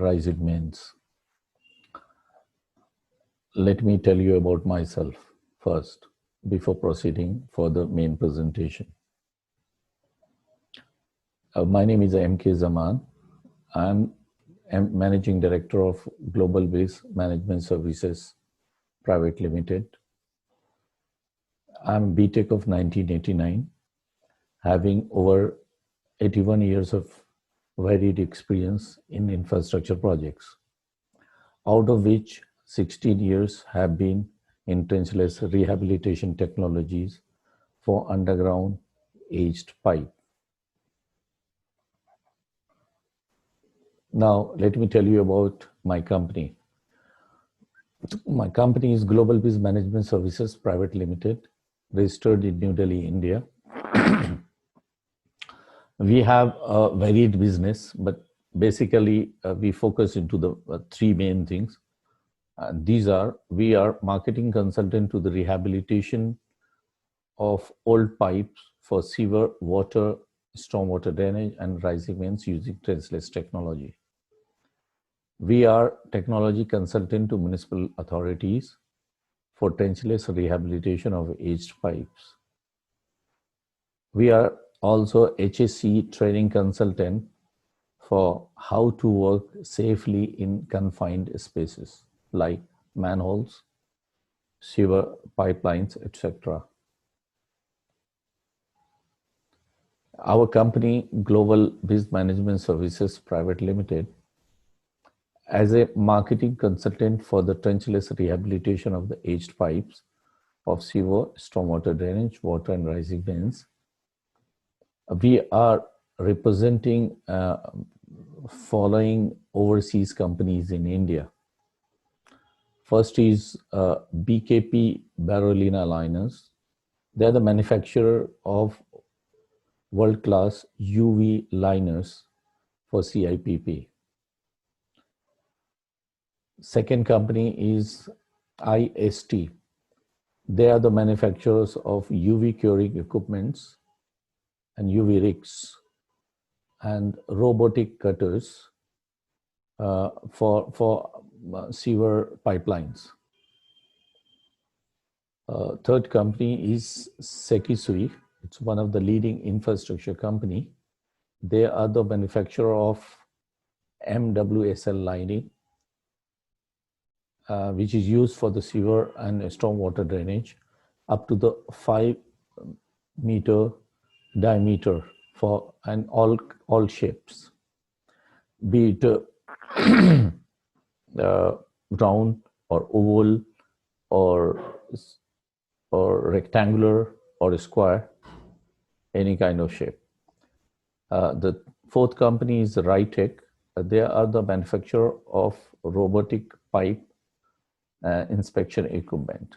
rising means. Let me tell you about myself first before proceeding for the main presentation. My name is M.K. Zaman. I'm Managing Director of Global Base Management Services Private Limited. I'm BTech of 1989, having over 81 years of varied experience in infrastructure projects, out of which 16 years have been in trenchless rehabilitation technologies for underground aged pipe. Now, let me tell you about my company. My company is Global Biz Management Services Private Limited, registered in New Delhi, India. We have a varied business, but basically we focus into the three main things. These are, we are marketing consultant to the rehabilitation of old pipes for sewer, water, stormwater drainage and rising mains using trenchless technology. We are technology consultant to municipal authorities for trenchless rehabilitation of aged pipes. We are also HSC training consultant for how to work safely in confined spaces like manholes, sewer pipelines, etc. Our company, Global Biz Management Services Private Limited, as a marketing consultant for the trenchless rehabilitation of the aged pipes of sewer, stormwater drainage, water and rising mains, we are representing following overseas companies in India. First is BKP Barolina Liners. They are the manufacturer of world-class UV liners for CIPP. Second company is IST. They are the manufacturers of UV curing equipments and UV rigs and robotic cutters for sewer pipelines. Third company is Sekisui. It's one of the leading infrastructure company. They are the manufacturer of MWSL lining, which is used for the sewer and stormwater drainage up to the 5-meter diameter for and all shapes, be it round or oval or rectangular or square, any kind of shape. The fourth company is Rytech. They are the manufacturer of robotic pipe inspection equipment.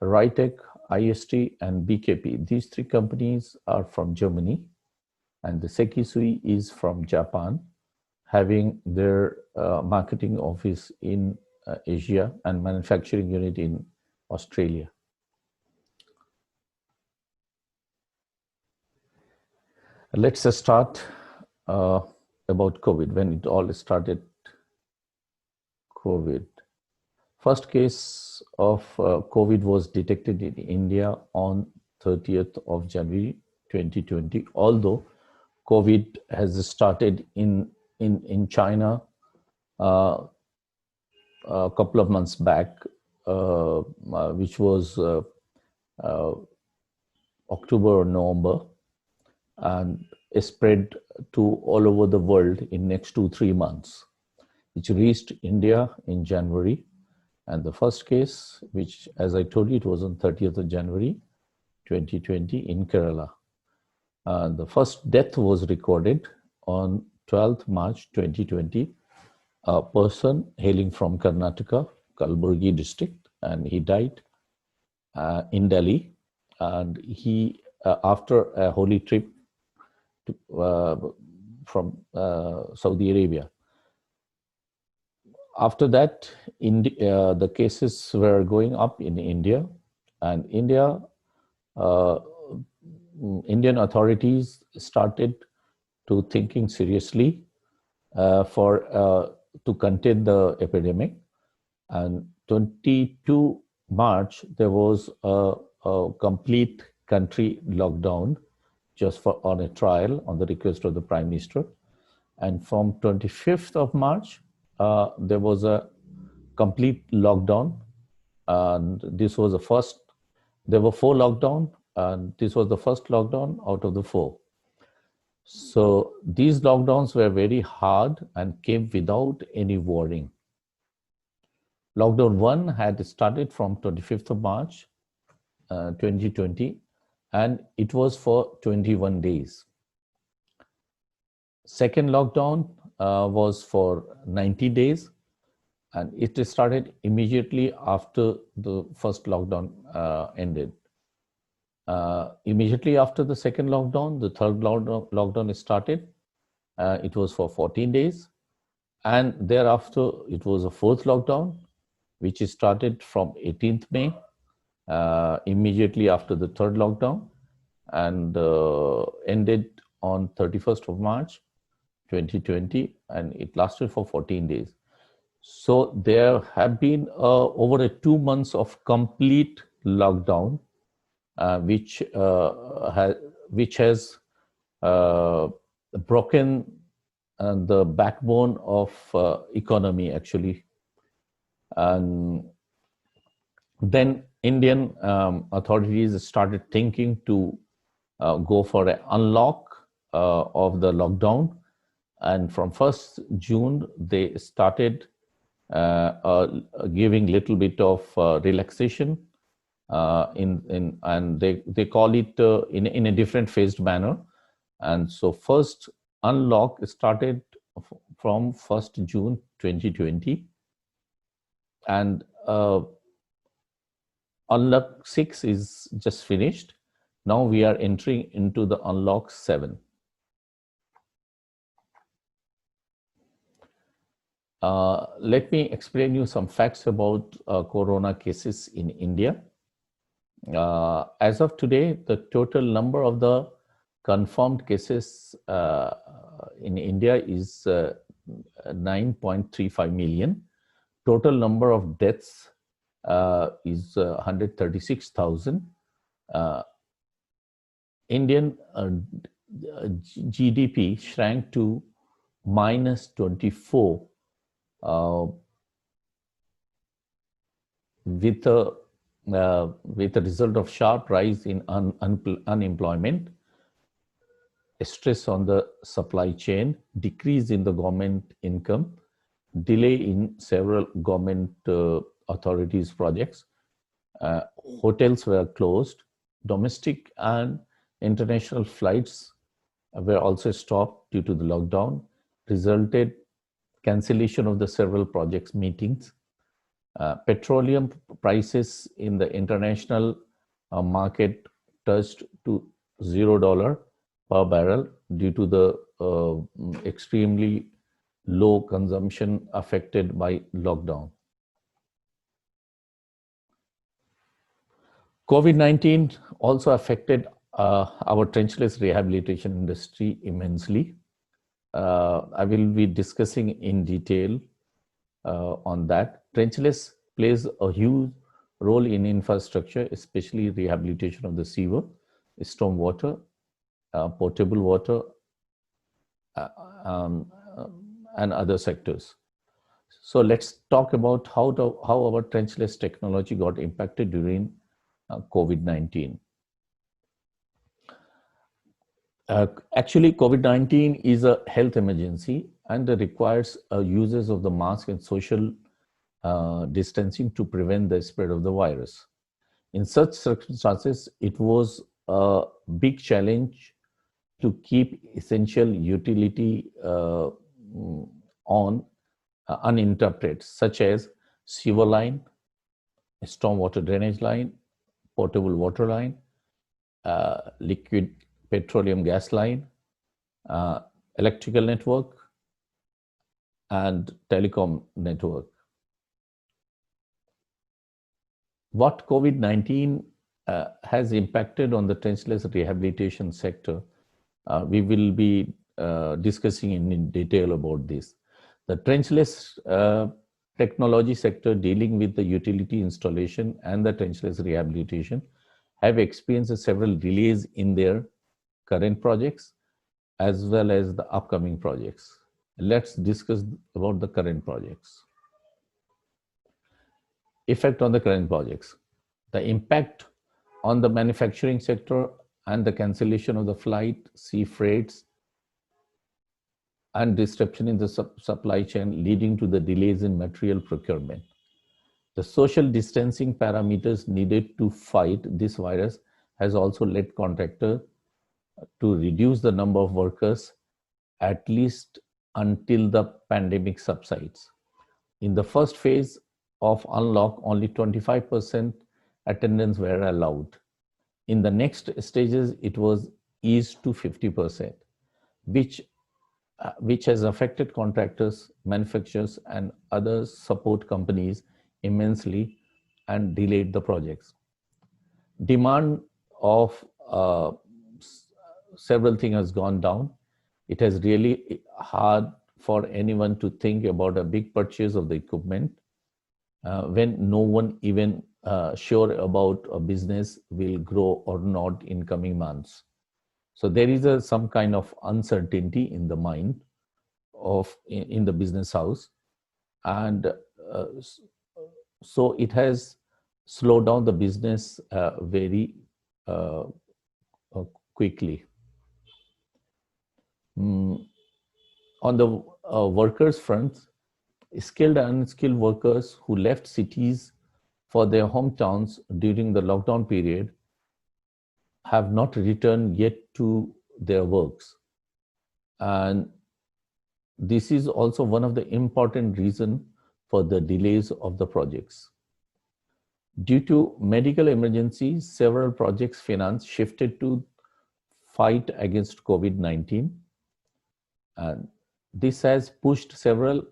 Rytech, IST and BKP, these three companies are from Germany, and the Sekisui is from Japan, having their marketing office in Asia and manufacturing unit in Australia. Let's start about COVID, when it all started. COVID. First case of COVID was detected in India on 30th of January 2020, although COVID has started in China a couple of months back, which was October or November, and spread to all over the world in next 2-3 months, which reached India in January. And the first case, which, as I told you, it was on 30th of January 2020 in Kerala. The first death was recorded on 12th March 2020, a person hailing from Karnataka, Kalburgi district, and he died in Delhi. And he, after a holy trip from Saudi Arabia. After that, the cases were going up in India, and Indian authorities started to thinking seriously for to contain the epidemic. And 22 March, there was a complete country lockdown just for on a trial on the request of the Prime Minister. And from 25th of March, there was a complete lockdown. And this was the first, there were 4 lockdown, and this was the first lockdown out of the 4. So these lockdowns were very hard and came without any warning. Lockdown 1 had started from 25th of March, 2020, and it was for 21 days. Second lockdown was for 90 days, and it started immediately after the first lockdown ended. Immediately after the second lockdown, the third lockdown started. It was for 14 days. And thereafter, it was a fourth lockdown, which started from 18th May, immediately after the third lockdown, and ended on 31st of March, 2020, and it lasted for 14 days. So there have been over 2 months of complete lockdown, which has broken the backbone of economy, actually. And then Indian authorities started thinking to go for an unlock of the lockdown. And from 1st June, they started giving little bit of relaxation and they call it in a different phased manner. And so first unlock started from 1st June 2020, and unlock 6 is just finished. Now we are entering into the unlock 7. Let me explain you some facts about corona cases in India. As of today, the total number of the confirmed cases in India is 9.35 million. Total number of deaths is 136,000. Indian GDP shrank to -24 with a result of sharp rise in unemployment, stress on the supply chain, decrease in the government income, delay in several government authorities' projects. Hotels were closed. Domestic and international flights were also stopped due to the lockdown, resulted cancellation of the several projects meetings. Petroleum prices in the international market touched to $0 per barrel due to the extremely low consumption affected by lockdown. COVID-19 also affected our trenchless rehabilitation industry immensely. I will be discussing in detail on that. Trenchless plays a huge role in infrastructure, especially rehabilitation of the sewer, storm water, potable water, and other sectors. So let's talk about how our trenchless technology got impacted during COVID-19. Actually, COVID-19 is a health emergency and requires users of the mask and social distancing to prevent the spread of the virus. In such circumstances, it was a big challenge to keep essential utility on uninterrupted, such as sewer line, stormwater drainage line, potable water line, liquid petroleum gas line, electrical network, and telecom network. What COVID-19 has impacted on the trenchless rehabilitation sector, we will be discussing in detail about this. The trenchless technology sector dealing with the utility installation and the trenchless rehabilitation have experienced several delays in their current projects as well as the upcoming projects. Let's discuss about the current projects. Effect on the current projects. The impact on the manufacturing sector and the cancellation of the flight, sea freights, and disruption in the supply chain leading to the delays in material procurement. The social distancing parameters needed to fight this virus has also led contractor to reduce the number of workers at least until the pandemic subsides. In the first phase of unlock, only 25% attendance were allowed. In the next stages, it was eased to 50%, which has affected contractors, manufacturers, and other support companies immensely and delayed the projects. Demand of several things has gone down. It has really hard for anyone to think about a big purchase of the equipment when no one even sure about a business will grow or not in coming months. So there is some kind of uncertainty in the mind of in the business house, and so it has slowed down the business very uh, quickly. On the workers front, skilled and unskilled workers who left cities for their hometowns during the lockdown period have not returned yet to their works. And this is also one of the important reasons for the delays of the projects. Due to medical emergencies, several projects finance shifted to fight against COVID-19. And this has pushed several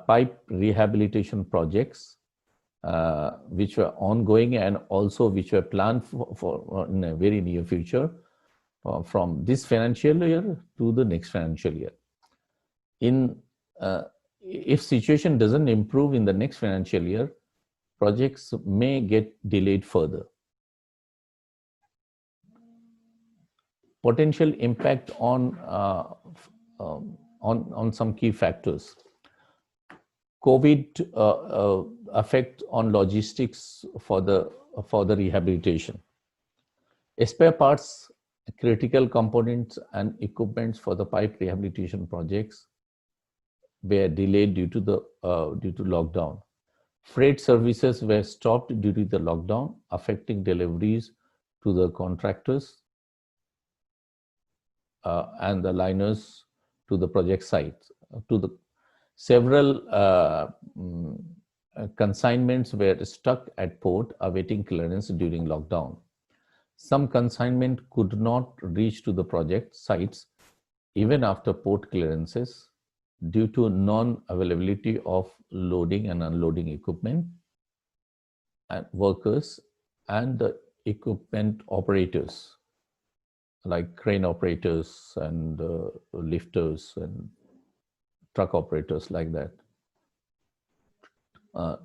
pipe rehabilitation projects which were ongoing and also which were planned for in a very near future from this financial year to the next financial year. If situation doesn't improve in the next financial year, projects may get delayed further. Potential impact on some key factors. COVID effect on logistics for the rehabilitation. Spare parts, critical components, and equipments for the pipe rehabilitation projects were delayed due to lockdown. Freight services were stopped due to the lockdown, affecting deliveries to the contractors and the liners to the project sites. Several consignments were stuck at port awaiting clearance during lockdown. Some consignment could not reach to the project sites even after port clearances due to non-availability of loading and unloading equipment and workers and the equipment operators like crane operators and lifters and truck operators like that.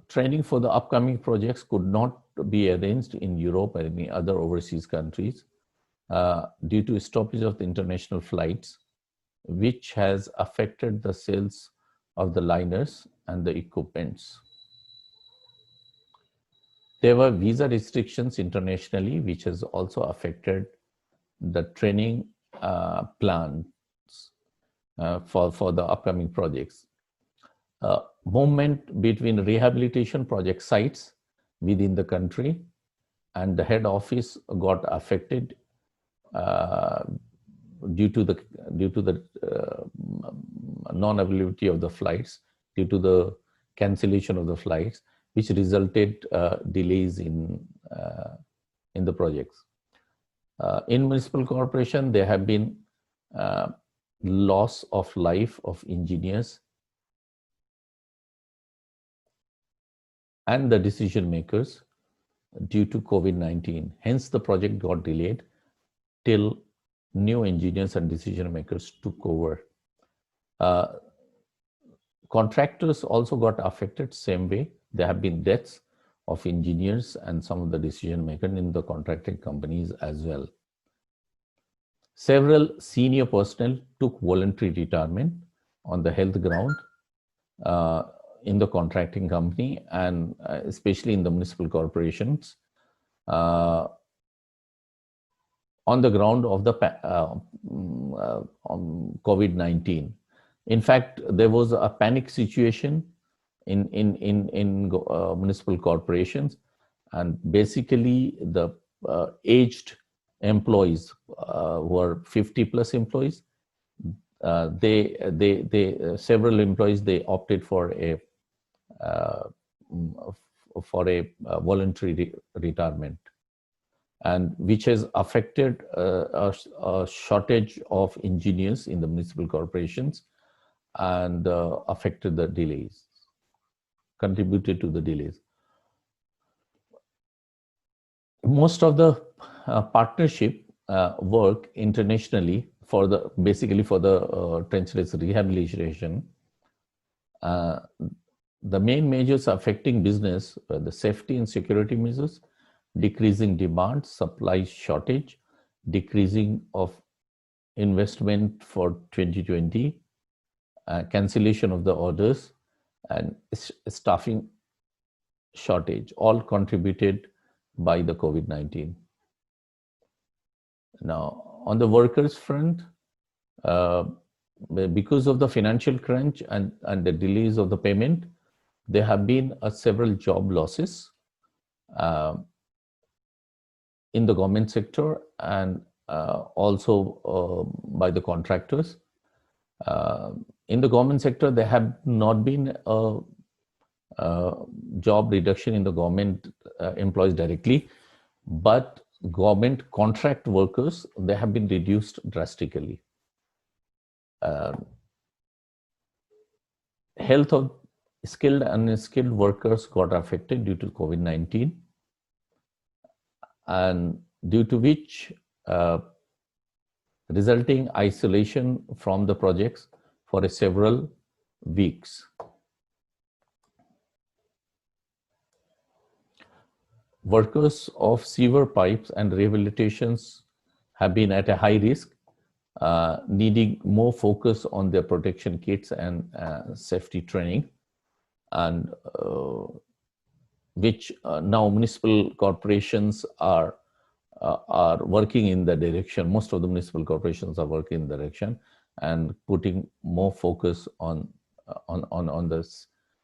Training for the upcoming projects could not be arranged in Europe or any other overseas countries due to stoppage of the international flights, which has affected the sales of the liners and the equipments. There were visa restrictions internationally, which has also affected the training plans for the upcoming projects. Movement between rehabilitation project sites within the country and the head office got affected due to the non-availability of the flights, due to the cancellation of the flights, which resulted delays in the projects. In municipal corporation, there have been loss of life of engineers and the decision makers due to COVID-19. Hence, the project got delayed till new engineers and decision makers took over. Contractors also got affected same way. There have been deaths of engineers and some of the decision makers in the contracting companies as well. Several senior personnel took voluntary retirement on the health ground uh, in the contracting company, and especially in the municipal corporations, uh, on the ground of the COVID-19. In fact, there was a panic situation in municipal corporations, and basically the aged employees who are 50 plus employees, several employees, they opted for a uh, voluntary retirement, and which has affected a shortage of engineers in the municipal corporations, and affected the delays, contributed to the delays. Most of the partnership work internationally for the basically for the trenchless rehabilitation. The main measures affecting business were the safety and security measures, decreasing demand, supply shortage, decreasing of investment for 2020, cancellation of the orders, and staffing shortage, all contributed by the COVID-19. Now, on the workers front, because of the financial crunch and the delays of the payment, there have been several job losses in the government sector, and also by the contractors. In the government sector, there have not been a job reduction in the government employees directly, but government contract workers, they have been reduced drastically. Health of skilled and unskilled workers got affected due to COVID-19, and due to which resulting isolation from the projects for several weeks. Workers of sewer pipes and rehabilitations have been at a high risk, needing more focus on their protection kits and safety training, and which now municipal corporations are working in the direction. Most of the municipal corporations are working in the direction and putting more focus on the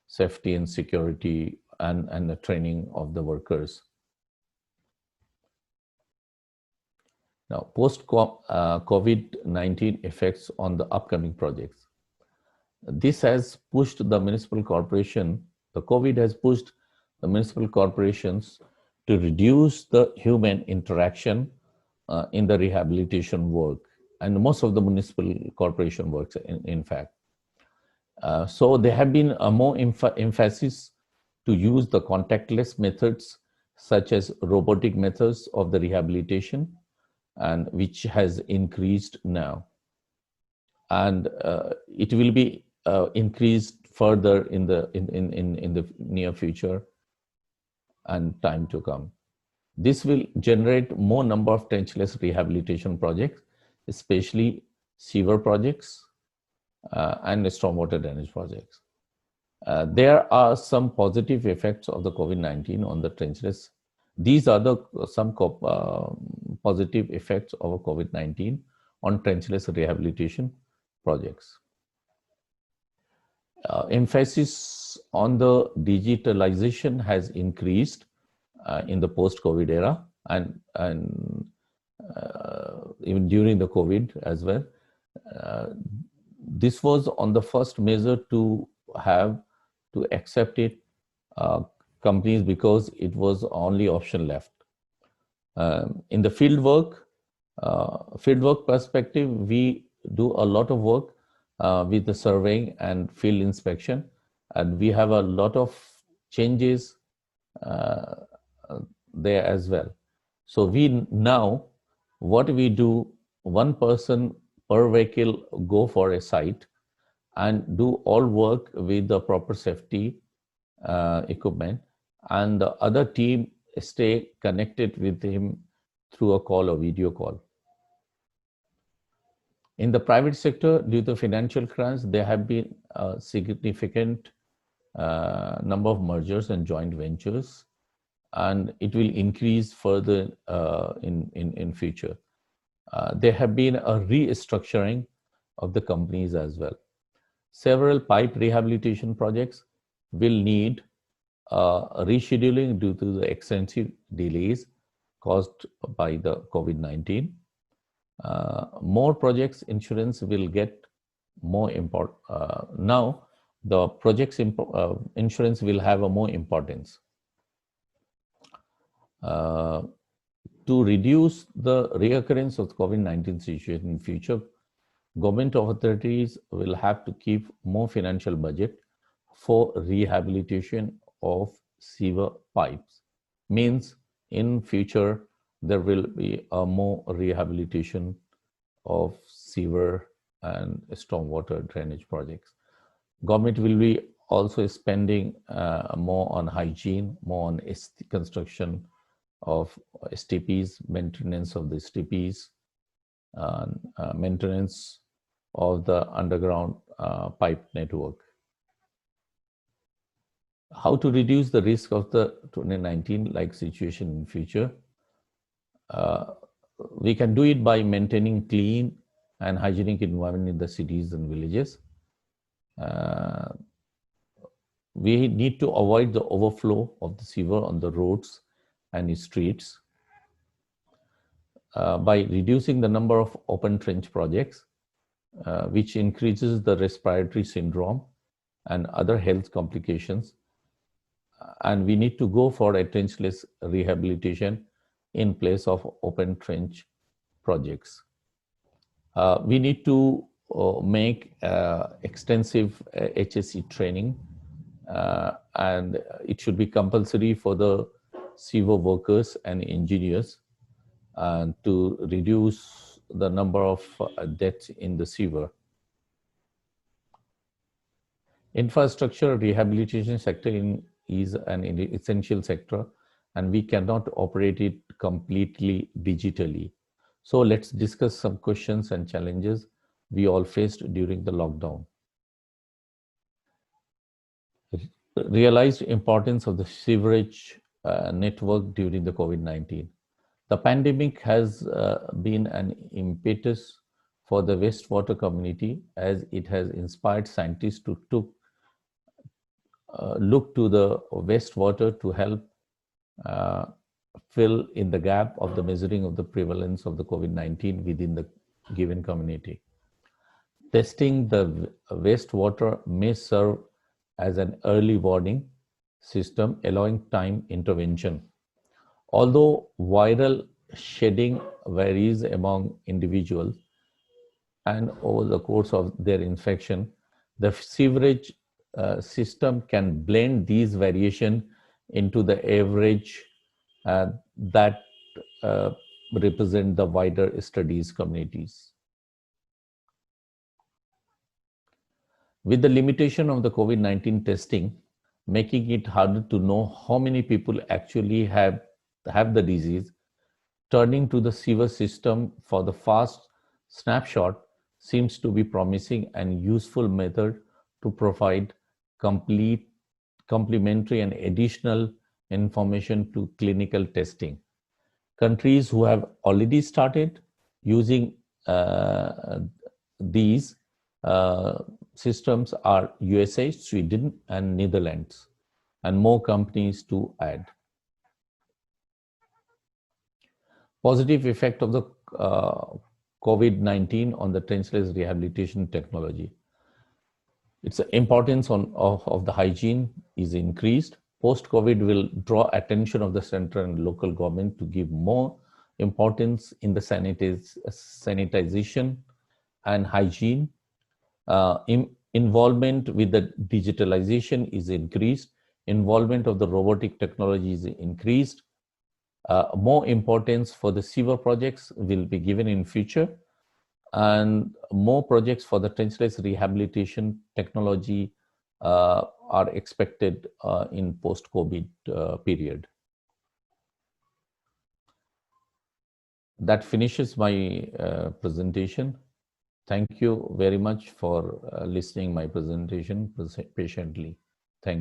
safety and security and the training of the workers. Now, post-COVID-19 effects on the upcoming projects. This has pushed the municipal corporation, the COVID has pushed the municipal corporations to reduce the human interaction in the rehabilitation work, and most of the municipal corporation works in fact. So there have been a more emphasis to use the contactless methods such as robotic methods of the rehabilitation, and which has increased now, and it will be increased further in the near future and time to come. This will generate more number of trenchless rehabilitation projects, especially sewer projects and stormwater drainage projects. There are some positive effects of the COVID-19 on the trenchless. These are some positive effects of COVID-19 on trenchless rehabilitation projects. Emphasis on the digitalization has increased in the post-COVID era, and even during the COVID as well. This was on the first measure to accept it, companies, because it was only option left. In the field work perspective, we do a lot of work with the surveying and field inspection, and we have a lot of changes there as well. So what we do, one person per vehicle go for a site, and do all work with the proper safety equipment, and the other team stay connected with him through a call or video call. In the private sector, due to financial crunch, there have been a significant number of mergers and joint ventures, and it will increase further in future. There have been a restructuring of the companies as well. Several pipe rehabilitation projects will need rescheduling due to the extensive delays caused by the COVID-19. More projects insurance will get more important. Now, the projects insurance will have a more importance. To reduce the reoccurrence of the COVID-19 situation in future, government authorities will have to keep more financial budget for rehabilitation of sewer pipes. Means in future, there will be a more rehabilitation of sewer and stormwater drainage projects. Government will be also spending more on hygiene, more on construction of STPs, maintenance of the STPs, maintenance of the underground pipe network. How to reduce the risk of the 2019-like situation in future? We can do it by maintaining clean and hygienic environment in the cities and villages. We need to avoid the overflow of the sewer on the roads and streets. By reducing the number of open trench projects, which increases the respiratory syndrome and other health complications. And we need to go for a trenchless rehabilitation in place of open trench projects. We need to make extensive HSE training, and it should be compulsory for the sewer workers and engineers to reduce the number of deaths in the sewer. Infrastructure rehabilitation sector is an essential sector, and we cannot operate it completely digitally. So let's discuss some questions and challenges we all faced during the lockdown. Realized importance of the sewerage network during the COVID-19. The pandemic has been an impetus for the wastewater community, as it has inspired scientists to look to the wastewater to help fill in the gap of the measuring of the prevalence of the COVID-19 within the given community. Testing the wastewater may serve as an early warning system, allowing time intervention. Although viral shedding varies among individuals and over the course of their infection, the sewerage system can blend these variations into the average that represent the wider studies communities. With the limitation of the COVID-19 testing, making it harder to know how many people actually have the disease, turning to the sewer system for the fast snapshot seems to be promising and useful method to provide complementary and additional information to clinical testing. Countries who have already started using these systems are USA, Sweden, and Netherlands, and more companies to add. Positive effect of the COVID-19 on the trenchless rehabilitation technology. Its importance of the hygiene is increased. Post-COVID will draw attention of the central and local government to give more importance in the sanitization and hygiene. Involvement with the digitalization is increased. Involvement of the robotic technology is increased. More importance for the sewer projects will be given in future. And more projects for the trenchless rehabilitation technology are expected in post-COVID period. That finishes my presentation. Thank you very much for listening my presentation patiently.